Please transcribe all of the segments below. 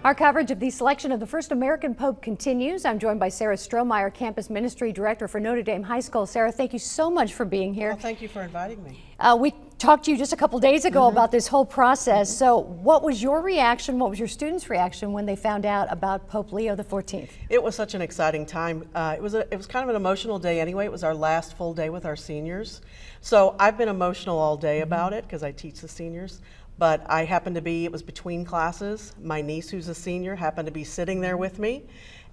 Our coverage of the selection of the first American Pope continues. I'm joined by Sarah Strohmeyer, Campus Ministry Director for Notre Dame High School. Sarah, thank you so much for being here. Well, thank you for inviting me. We talked to you just a couple days ago about this whole process. So what was your reaction, what was your students' reaction when they found out about Pope Leo XIV? It was such an exciting time. It was kind of an emotional day anyway. It was our last full day with our seniors. So I've been emotional all day about it because I teach the seniors. But I happened to be, it was between classes. My niece, who's a senior, happened to be sitting there with me.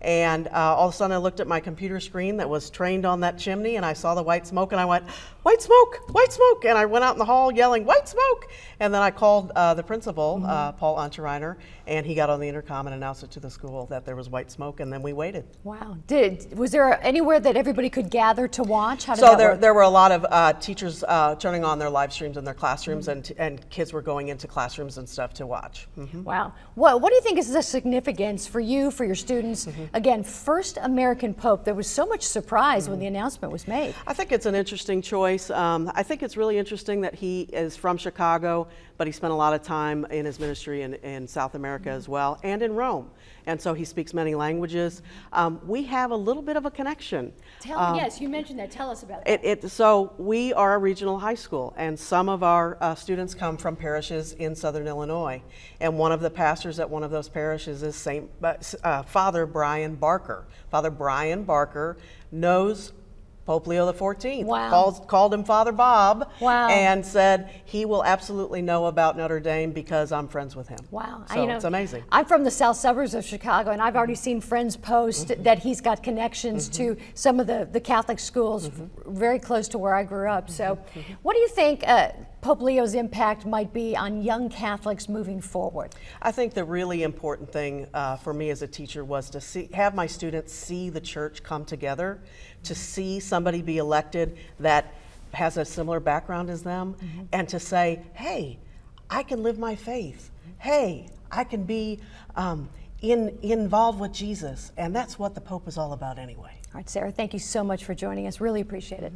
And all of a sudden I looked at my computer screen that was trained on that chimney and I saw the white smoke and I went, white smoke, white smoke. And I went out in the hall yelling, white smoke. And then I called the principal, Paul Unterreiner, and he got on the intercom and announced it to the school that there was white smoke, and then we waited. Wow. Was there anywhere that everybody could gather to watch? How did that work? There were a lot of teachers turning on their live streams in their classrooms, and kids were going into classrooms and stuff to watch. Wow. What do you think is the significance for you, for your students? Again, first American Pope. There was so much surprise when the announcement was made. I think it's an interesting choice. I think it's really interesting that he is from Chicago, but he spent a lot of time in his ministry in South America as well, and in Rome. And so he speaks many languages. We have a little bit of a connection. Yes, you mentioned that. Tell us about that. So we are a regional high school, and some of our students come from parishes in Southern Illinois. And one of the pastors at one of those parishes is Father Brian Barker. Father Brian Barker knows Pope Leo XIV. Wow. Called him Father Bob. Wow. And said he will absolutely know about Notre Dame because I'm friends with him. Wow. So it's amazing. I'm from the south suburbs of Chicago, and I've already seen friends post that he's got connections to some of the Catholic schools very close to where I grew up. So what do you think Pope Leo's impact might be on young Catholics moving forward? I think the really important thing for me as a teacher was to have my students see the church come together, to see somebody be elected that has a similar background as them, and to say, hey, I can live my faith. Hey, I can be involved with Jesus. And that's what the Pope is all about anyway. All right, Sarah, thank you so much for joining us. Really appreciate it.